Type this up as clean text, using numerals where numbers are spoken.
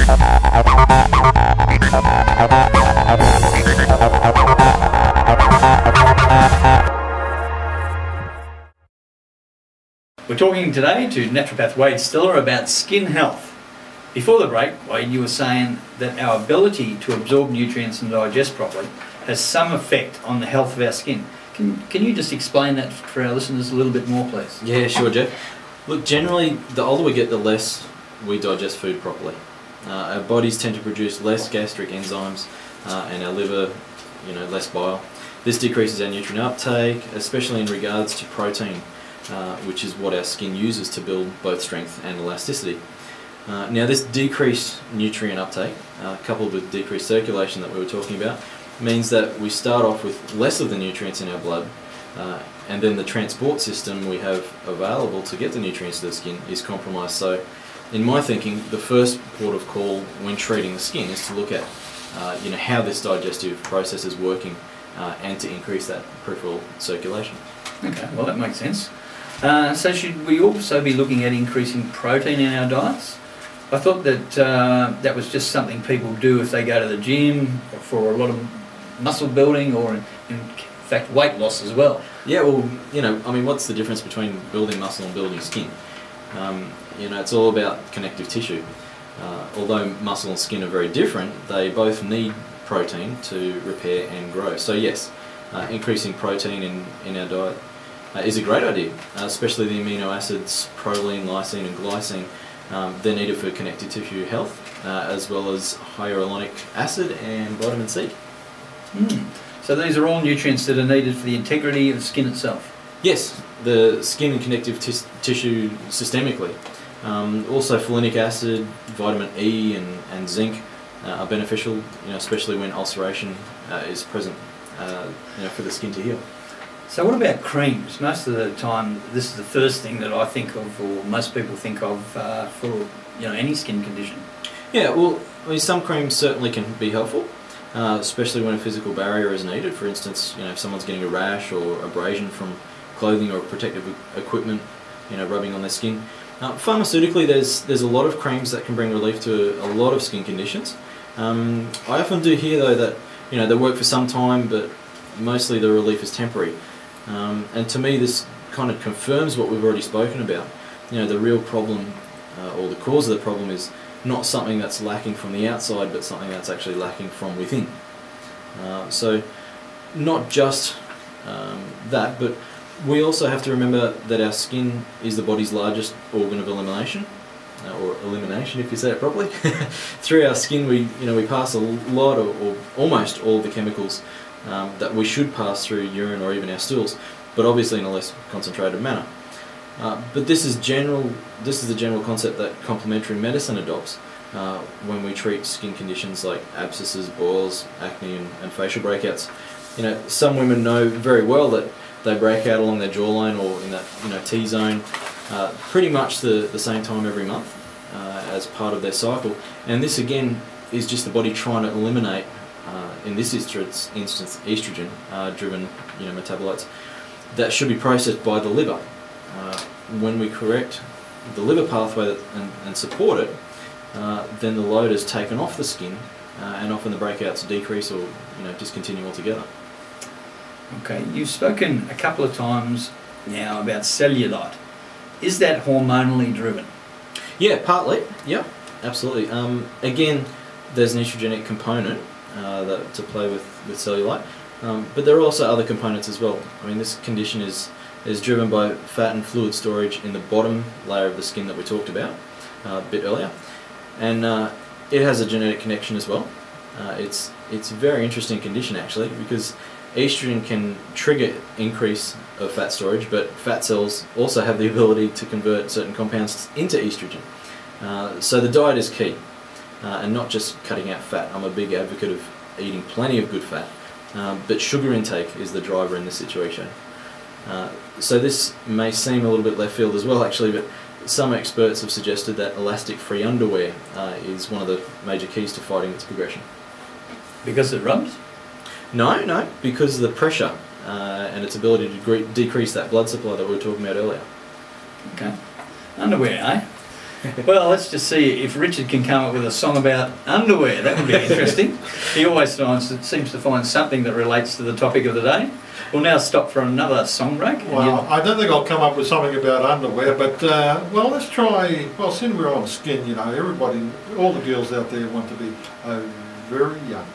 We're talking today to naturopath Wade Stiller about skin health. Before the break, Wade, you were saying that our ability to absorb nutrients and digest properly has some effect on the health of our skin. Can you just explain that for our listeners a little bit more, please? Yeah, sure, Jeff. Look, generally, the older we get, the less we digest food properly. Our bodies tend to produce less gastric enzymes, and our liver, less bile. This decreases our nutrient uptake, especially in regards to protein, which is what our skin uses to build both strength and elasticity. Now, this decreased nutrient uptake, coupled with decreased circulation that we were talking about, means that we start off with less of the nutrients in our blood, and then the transport system we have available to get the nutrients to the skin is compromised. So, in my thinking, the first port of call when treating the skin is to look at how this digestive process is working, and to increase that peripheral circulation. Okay, well that makes sense. So should we also be looking at increasing protein in our diets? I thought that that was just something people do if they go to the gym for a lot of muscle building, or in fact weight loss as well. Yeah, well, what's the difference between building muscle and building skin? It's all about connective tissue. Although muscle and skin are very different, they both need protein to repair and grow. So yes, increasing protein in our diet is a great idea, especially the amino acids proline, lysine and glycine. They're needed for connective tissue health, as well as hyaluronic acid and vitamin C. So these are all nutrients that are needed for the integrity of the skin itself? Yes, the skin and connective tissue systemically. Also folinic acid, vitamin E and zinc are beneficial, especially when ulceration is present, for the skin to heal. So what about creams? Most of the time this is the first thing that I think of, or most people think of, for any skin condition. Yeah, well, some creams certainly can be helpful, especially when a physical barrier is needed. For instance, if someone's getting a rash or abrasion from clothing or protective equipment, rubbing on their skin. Pharmaceutically, there's a lot of creams that can bring relief to a lot of skin conditions. I often do hear though that they work for some time, but mostly the relief is temporary. And to me, this kind of confirms what we've already spoken about. The real problem, or the cause of the problem, is not something that's lacking from the outside, but something that's actually lacking from within. So, not just that, but we also have to remember that our skin is the body's largest organ of elimination, or elimination if you say it properly. Through our skin we pass a lot of, or almost all of the chemicals that we should pass through urine or even our stools, but obviously in a less concentrated manner. But this is the general concept that complementary medicine adopts when we treat skin conditions like abscesses, boils, acne and facial breakouts. Some women know very well that they break out along their jawline or in that T-zone pretty much the same time every month as part of their cycle, and this again is just the body trying to eliminate, in this instance, estrogen driven metabolites that should be processed by the liver. When we correct the liver pathway and support it, then the load is taken off the skin, and often the breakouts decrease or discontinue altogether. Okay, you've spoken a couple of times now about cellulite. Is that hormonally driven? Yeah, partly. Yeah, absolutely. Again, there's an estrogenic component to play with cellulite, but there are also other components as well. This condition is driven by fat and fluid storage in the bottom layer of the skin that we talked about a bit earlier, and it has a genetic connection as well. It's a very interesting condition actually, because estrogen can trigger increase of fat storage, but fat cells also have the ability to convert certain compounds into estrogen. So the diet is key, and not just cutting out fat. I'm a big advocate of eating plenty of good fat, but sugar intake is the driver in this situation. So this may seem a little bit left field as well actually, but some experts have suggested that elastic-free underwear is one of the major keys to fighting its progression. Because it rubs? No, because of the pressure and its ability to decrease that blood supply that we were talking about earlier. Okay. Underwear, eh? Well, let's just see if Richard can come up with a song about underwear. That would be interesting. He always seems to find something that relates to the topic of the day. We'll now stop for another song break. Well, I don't think I'll come up with something about underwear, but well, let's try. Well, since we're on skin, you know, everybody, all the girls out there want to be very young.